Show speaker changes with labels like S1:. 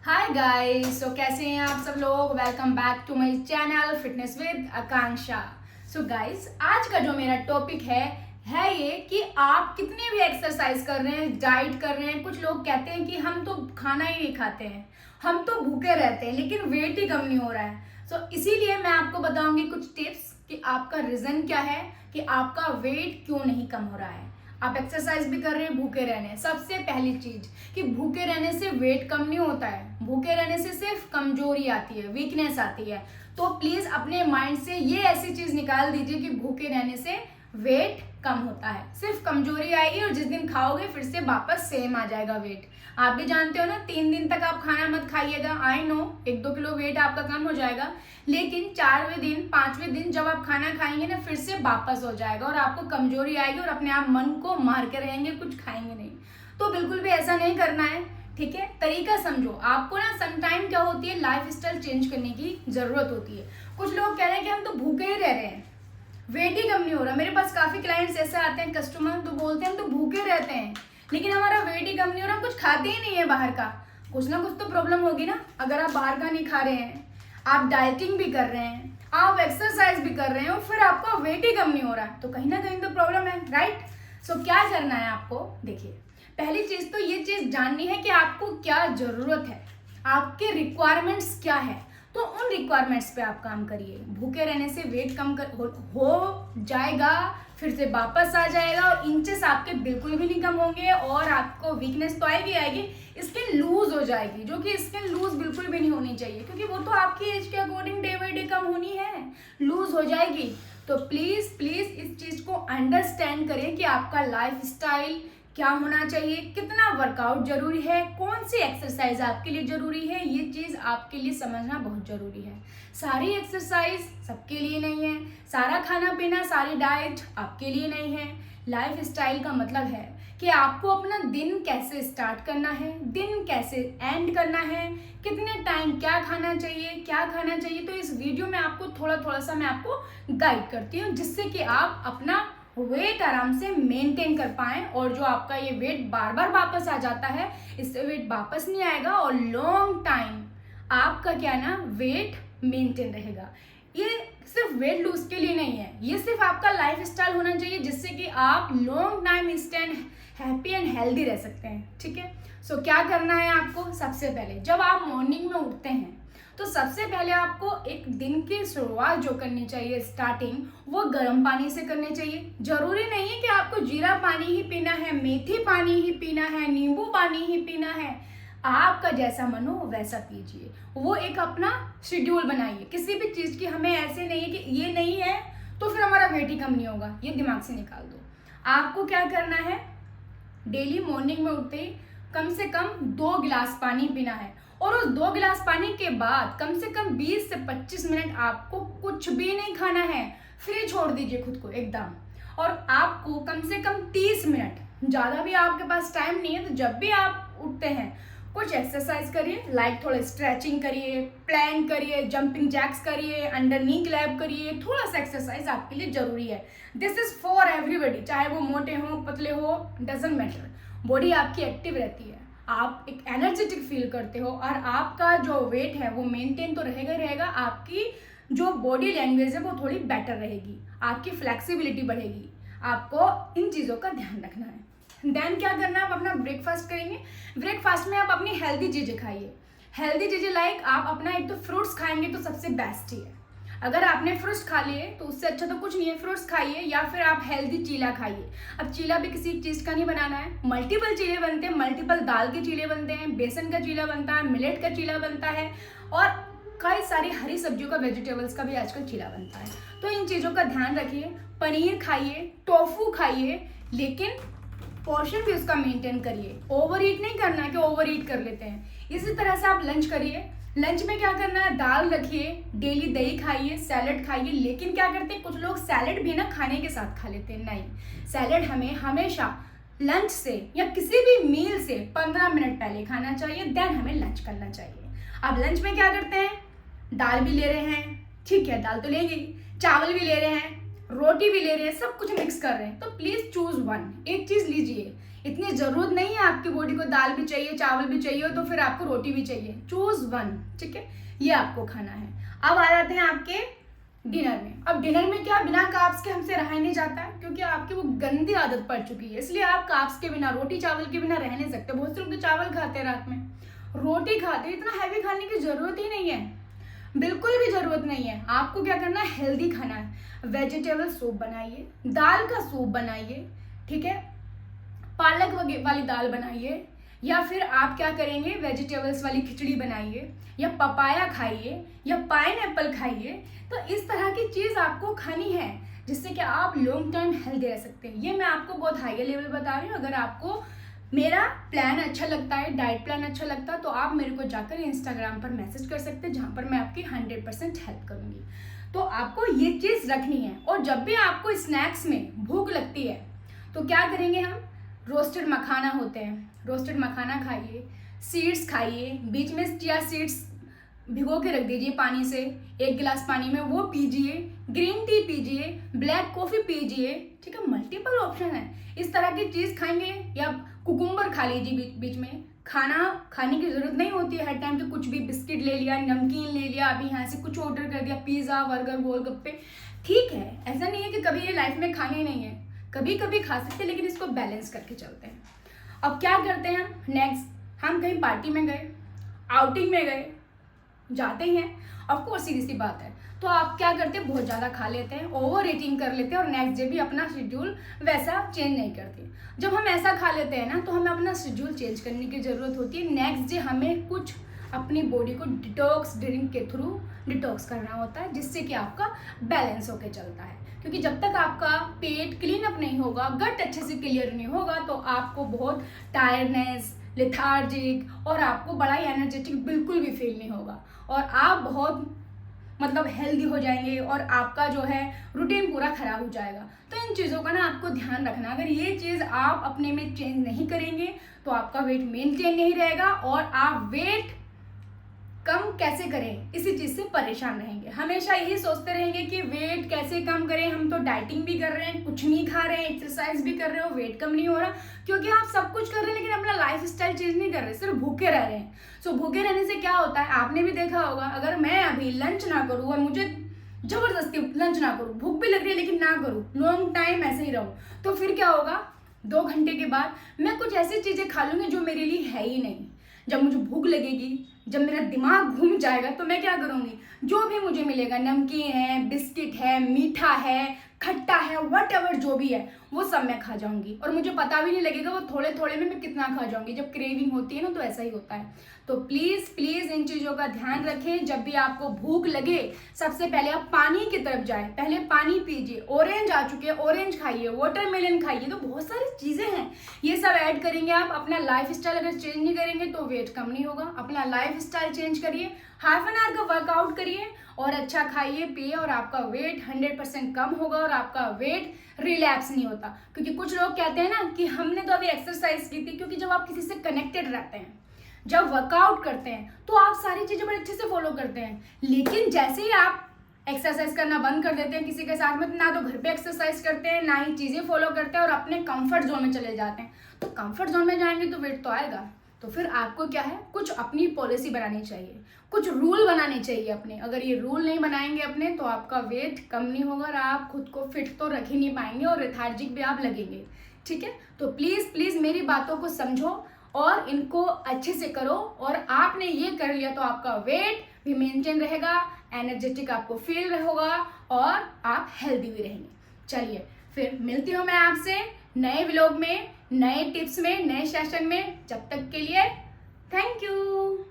S1: Hi guys, सो कैसे हैं आप सब लोग। Welcome back to my channel fitness with Akanksha. So guys, आज का जो मेरा टॉपिक है ये कि आप कितने भी एक्सरसाइज कर रहे हैं, डाइट कर रहे हैं। कुछ लोग कहते हैं कि हम तो खाना ही नहीं खाते हैं, हम तो भूखे रहते हैं, लेकिन वेट ही कम नहीं हो रहा है। सो इसीलिए मैं आपको बताऊंगी कुछ टिप्स कि आपका रीजन क्या है कि आपका वेट क्यों नहीं कम हो रहा है। आप एक्सरसाइज भी कर रहे हैं, भूखे रहने। सबसे पहली चीज कि भूखे रहने से वेट कम नहीं होता है, भूखे रहने से सिर्फ कमजोरी आती है, वीकनेस आती है। तो प्लीज अपने माइंड से ये ऐसी चीज निकाल दीजिए कि भूखे रहने से वेट कम होता है, सिर्फ कमजोरी आएगी और जिस दिन खाओगे फिर से वापस सेम आ जाएगा वेट। आप भी जानते हो ना, 3 दिन तक आप खाना मत खाइएगा। आई नो 1-2 किलो वेट आपका कम हो जाएगा, लेकिन 4वें दिन 5वें दिन जब आप खाना खाएंगे ना फिर से वापस हो जाएगा और आपको कमजोरी आएगी और अपने आप मन को मार के रहेंगे, कुछ खाएंगे नहीं। तो बिल्कुल भी ऐसा नहीं करना है, ठीक है। तरीका समझो। आपको ना सम टाइम क्या होती है, लाइफ स्टाइल चेंज करने की जरूरत होती है। कुछ लोग कह रहे हैं कि हम तो भूखे ही रह रहे हैं, वेट ही कम नहीं हो रहा। मेरे पास काफी क्लाइंट्स ऐसे आते हैं, कस्टमर, तो बोलते हैं हम तो भूखे रहते हैं लेकिन हमारा वेट ही कम नहीं हो रहा, कुछ खाते ही नहीं है बाहर का। कुछ ना कुछ तो प्रॉब्लम होगी ना। अगर आप बाहर का नहीं खा रहे हैं, आप डाइटिंग भी कर रहे हैं, आप एक्सरसाइज भी कर रहे हैं और फिर आपका वेट ही कम नहीं हो रहा है, तो कहीं ना कहीं तो प्रॉब्लम है, राइट। सो क्या करना है आपको, देखिए, पहली चीज तो ये चीज जाननी है कि आपको क्या जरूरत है, आपके रिक्वायरमेंट्स क्या है। तो उन रिक्वायरमेंट्स पे आप काम करिए। भूखे रहने से वेट कम हो जाएगा, फिर से वापस आ जाएगा और इंचेस आपके बिल्कुल भी नहीं कम होंगे और आपको वीकनेस तो आएगी, स्किन लूज हो जाएगी, जो कि स्किन लूज बिल्कुल भी नहीं होनी चाहिए क्योंकि वो तो आपकी एज के अकॉर्डिंग डे बाई डे कम होनी है, लूज हो जाएगी। तो प्लीज प्लीज इस चीज को अंडरस्टैंड करें कि आपका लाइफ स्टाइल क्या होना चाहिए, कितना वर्कआउट जरूरी है, कौन सी एक्सरसाइज आपके लिए जरूरी है। ये चीज आपके लिए समझना बहुत जरूरी है। सारी एक्सरसाइज सबके लिए नहीं है, सारा खाना पीना, सारी डाइट आपके लिए नहीं है। लाइफ स्टाइल का मतलब है कि आपको अपना दिन कैसे स्टार्ट करना है, दिन कैसे एंड करना है, कितने टाइम क्या खाना चाहिए। तो इस वीडियो में आपको थोड़ा थोड़ा सा मैं आपको गाइड करती हूँ, जिससे कि आप अपना वेट आराम से मेंटेन कर पाएं और जो आपका ये वेट बार बार वापस आ जाता है, इससे वेट वापस नहीं आएगा और लॉन्ग टाइम आपका क्या ना वेट मेंटेन रहेगा। ये सिर्फ वेट लूज के लिए नहीं है, ये सिर्फ आपका लाइफ स्टाइल होना चाहिए जिससे कि आप long time stand happy and healthy रह सकते हैं, ठीक है। सो क्या करना है आपको, सबसे पहले जब आप मॉर्निंग में उठते हैं तो सबसे पहले आपको एक दिन की शुरुआत जो करनी चाहिए, स्टार्टिंग, वो गर्म पानी से करनी चाहिए। जरूरी नहीं है कि आपको जीरा पानी ही पीना है, मेथी पानी ही पीना है, नींबू पानी ही पीना है, आपका जैसा मन हो वैसा पीजिए। वो एक अपना शेड्यूल बनाइए। किसी भी चीज की हमें ऐसे नहीं है कि ये नहीं है तो फिर हमारा वेट ही कम नहीं होगा, ये दिमाग से निकाल दो। आपको क्या करना है, डेली मॉर्निंग में उठते ही कम से कम 2 गिलास पानी पीना है और उस 2 गिलास पानी के बाद कम से कम 20 से 25 मिनट आपको कुछ भी नहीं खाना है, फ्री छोड़ दीजिए खुद को एकदम। और आपको कम से कम 30 मिनट, ज़्यादा भी आपके पास टाइम नहीं है तो जब भी आप उठते हैं कुछ एक्सरसाइज करिए, लाइक थोड़ा स्ट्रेचिंग करिए, प्लैंक करिए, जंपिंग जैक्स करिए, अंडर नी क्लैप करिए। थोड़ा सा एक्सरसाइज आपके लिए जरूरी है। दिस इज फॉर एवरीबडी, चाहे वो मोटे हो पतले हो, डजेंट मैटर। बॉडी आपकी एक्टिव रहती है, आप एक एनर्जेटिक फील करते हो और आपका जो वेट है वो मेंटेन तो रहेगा ही रहेगा। आपकी जो बॉडी लैंग्वेज है वो थोड़ी बेटर रहेगी, आपकी फ्लेक्सिबिलिटी बढ़ेगी। आपको इन चीज़ों का ध्यान रखना है। देन क्या करना है, आप अपना ब्रेकफास्ट करेंगे। ब्रेकफास्ट में आप अपनी हेल्दी चीज़ें खाइए। हेल्दी चीज़ें लाइक आप अपना एक तो फ्रूट्स खाएंगे तो सबसे बेस्ट ही है। अगर आपने फ्रूट्स खा लिए तो उससे अच्छा तो कुछ नहीं है, फ्रूट्स खाइए या फिर आप हेल्दी चीला खाइए। अब चीला भी किसी चीज़ का नहीं बनाना है, मल्टीपल चीले बनते हैं, मल्टीपल दाल के चीले बनते हैं, बेसन का चीला बनता है, मिलेट का चीला बनता है और कई सारी हरी सब्जियों का, वेजिटेबल्स का भी आजकल चीला बनता है। तो इन चीज़ों का ध्यान रखिए। पनीर खाइए, टोफू खाइए, लेकिन पोर्शन भी उसका मेंटेन करिए। ओवर ईट नहीं करना कि ओवर ईट कर लेते हैं। इसी तरह से आप लंच करिए। लंच में क्या करना है, दाल रखिए, डेली दही खाइए, सैलड खाइए। लेकिन क्या करते हैं कुछ लोग, सैलड भी ना खाने के साथ खा लेते हैं। नहीं, सैलड हमें हमेशा लंच से या किसी भी मील से 15 मिनट पहले खाना चाहिए, देन हमें लंच करना चाहिए। अब लंच में क्या करते हैं, दाल भी ले रहे हैं, ठीक है, दाल तो लेंगे, चावल भी ले रहे हैं, रोटी भी ले रहे हैं, सब कुछ मिक्स कर रहे हैं, तो प्लीज चूज वन, एक चीज लीजिए। इतनी जरूरत नहीं है आपकी बॉडी को दाल भी चाहिए, चावल भी चाहिए, तो फिर आपको रोटी भी चाहिए। चूज वन, ठीक है, ये आपको खाना है। अब आ जाते हैं आपके डिनर में। अब डिनर में क्या, बिना कार्ब्स के हमसे रहा नहीं जाता है, क्योंकि आपकी वो गंदी आदत पड़ चुकी है, इसलिए आप कार्ब्स के बिना, रोटी चावल के बिना रह नहीं सकते। बहुत से लोग तो चावल खाते हैं रात में, रोटी खाते हैं, इतना हैवी खाने की जरूरत ही नहीं है, बिल्कुल भी जरूरत नहीं है। आपको क्या करना है, हेल्दी खाना है। वेजिटेबल सूप बनाइए, दाल का सूप बनाइए, ठीक है, पालक वाली दाल बनाइए, या फिर आप क्या करेंगे, वेजिटेबल्स वाली खिचड़ी बनाइए, या पपाया खाइए, या पाइनएप्पल खाइए। तो इस तरह की चीज़ आपको खानी है, जिससे कि आप लॉन्ग टाइम हेल्दी रह सकते हैं। ये मैं आपको बहुत हाई लेवल बता रही हूँ। अगर आपको मेरा प्लान अच्छा लगता है, डाइट प्लान अच्छा लगता है, तो आप मेरे को जाकर इंस्टाग्राम पर मैसेज कर सकते हैं, जहाँ पर मैं आपकी 100% हेल्प करूँगी। तो आपको ये चीज़ रखनी है। और जब भी आपको स्नैक्स में भूख लगती है, तो क्या करेंगे हम, रोस्टेड मखाना होते हैं, रोस्टेड मखाना खाइए, सीड्स खाइए, बीच में चिया सीड्स भिगो के रख दीजिए पानी से, 1 गिलास पानी में, वो पीजिए, ग्रीन टी पीजिए, ब्लैक कॉफ़ी पीजिए, ठीक है, मल्टीपल ऑप्शन है। इस तरह की चीज़ खाएंगे, या कुकुम्बर खा लीजिए बीच में। खाना खाने की ज़रूरत नहीं होती है हर टाइम, कि कुछ भी बिस्किट ले लिया, नमकीन ले लिया, अभी यहाँ से कुछ ऑर्डर कर दिया, पिज़्ज़ा, बर्गर, गोलगप्पे, ठीक है, ऐसा नहीं है कि कभी ये लाइफ में खाने नहीं है, कभी कभी खा सकते हैं, लेकिन इसको बैलेंस करके चलते हैं। अब क्या करते हैं हम नेक्स्ट, हम कहीं पार्टी में गए, आउटिंग में गए, जाते हैं, ऑफ कोर्स सीधी सी बात है, तो आप क्या करते हैं, बहुत ज़्यादा खा लेते हैं, ओवर ईटिंग कर लेते हैं, और नेक्स्ट डे भी अपना शेड्यूल वैसा चेंज नहीं करते। जब हम ऐसा खा लेते हैं ना, तो हमें अपना शेड्यूल चेंज करने की ज़रूरत होती है। नेक्स्ट डे हमें कुछ अपनी बॉडी को डिटॉक्स ड्रिंक के थ्रू डिटॉक्स करना होता है, जिससे कि आपका बैलेंस होके चलता है। क्योंकि जब तक आपका पेट क्लीन अप नहीं होगा, गट अच्छे से क्लियर नहीं होगा, तो आपको बहुत टायर्डनेस, लेथार्जिक, और आपको बड़ा ही एनर्जेटिक बिल्कुल भी फील नहीं होगा, और आप बहुत मतलब हेल्दी हो जाएंगे, और आपका जो है रूटीन पूरा खराब हो जाएगा। तो इन चीज़ों का ना आपको ध्यान रखना। अगर ये चीज़ आप अपने में चेंज नहीं करेंगे, तो आपका वेट मेंटेन नहीं रहेगा, और आप वेट कम कैसे करें इसी चीज़ से परेशान रहेंगे। हमेशा यही सोचते रहेंगे कि वेट कैसे कम करें, हम तो डाइटिंग भी कर रहे हैं, कुछ नहीं खा रहे हैं, एक्सरसाइज भी कर रहे हो, वेट कम नहीं हो रहा, क्योंकि आप सब कुछ कर रहे हैं, लेकिन अपना लाइफ स्टाइल चेंज नहीं कर रहे, सिर्फ भूखे रह रहे हैं। सो भूखे रहने से क्या होता है, आपने भी देखा होगा, अगर मैं अभी लंच ना करूँ, और मुझे जबरदस्ती लंच ना करूँ, भूख भी लग रही है लेकिन ना करूँ, लॉन्ग टाइम ऐसे ही रहूँ, तो फिर क्या होगा, 2 घंटे के बाद मैं कुछ ऐसी चीज़ें खा लूँगी जो मेरे लिए है ही नहीं। जब मुझे भूख लगेगी, जब मेरा दिमाग घूम जाएगा, तो मैं क्या करूँगी, जो भी मुझे मिलेगा, नमकीन है, बिस्किट है, मीठा है, खट्टा है, वट एवर जो भी है, वो सब मैं खा जाऊंगी, और मुझे पता भी नहीं लगेगा वो थोड़े थोड़े में मैं कितना खा जाऊंगी। जब क्रेविंग होती है ना, तो ऐसा ही होता है। तो प्लीज़ प्लीज़ इन चीज़ों का ध्यान रखें। जब भी आपको भूख लगे, सबसे पहले आप पानी की तरफ जाएं, पहले पानी पीजिए। ऑरेंज आ चुके हैं, ऑरेंज खाइए, वाटरमेलन खाइए, तो बहुत सारी चीज़ें हैं, ये सब ऐड करेंगे आप। अपना लाइफ स्टाइल अगर चेंज नहीं करेंगे तो वेट कम नहीं होगा। अपना लाइफ स्टाइल चेंज करिए, हाफ एन आवर का वर्कआउट करिए, और अच्छा खाइए पिए, और आपका वेट 100% कम होगा, और आपका वेट रिलैप्स नहीं होता। क्योंकि कुछ लोग कहते हैं ना कि हमने तो अभी एक्सरसाइज की थी, क्योंकि जब आप किसी से कनेक्टेड रहते हैं, जब वर्कआउट करते हैं, तो आप सारी चीज़ें बड़े अच्छे से फॉलो करते हैं, लेकिन जैसे ही आप एक्सरसाइज करना बंद कर देते हैं किसी के साथ में, ना तो घर पे एक्सरसाइज करते हैं, ना ही चीज़ें फॉलो करते हैं, और अपने कंफर्ट जोन में चले जाते हैं। तो कंफर्ट जोन में जाएंगे तो वेट तो आएगा। तो फिर आपको क्या है, कुछ अपनी पॉलिसी बनानी चाहिए, कुछ रूल बनाने चाहिए अपने। अगर ये रूल नहीं बनाएंगे अपने, तो आपका वेट कम नहीं होगा, और आप खुद को फिट तो रख ही नहीं पाएंगे, और लेथार्जिक भी आप लगेंगे। ठीक है, तो प्लीज़ प्लीज़ मेरी बातों को समझो और इनको अच्छे से करो, और आपने ये कर लिया तो आपका वेट भी मेंटेन रहेगा, एनर्जेटिक आपको फील होगा, और आप हेल्दी भी रहेंगे। चलिए फिर मिलती हूँ मैं आपसे नए व्लॉग में, नए टिप्स में, नए सेशन में। जब तक के लिए थैंक यू।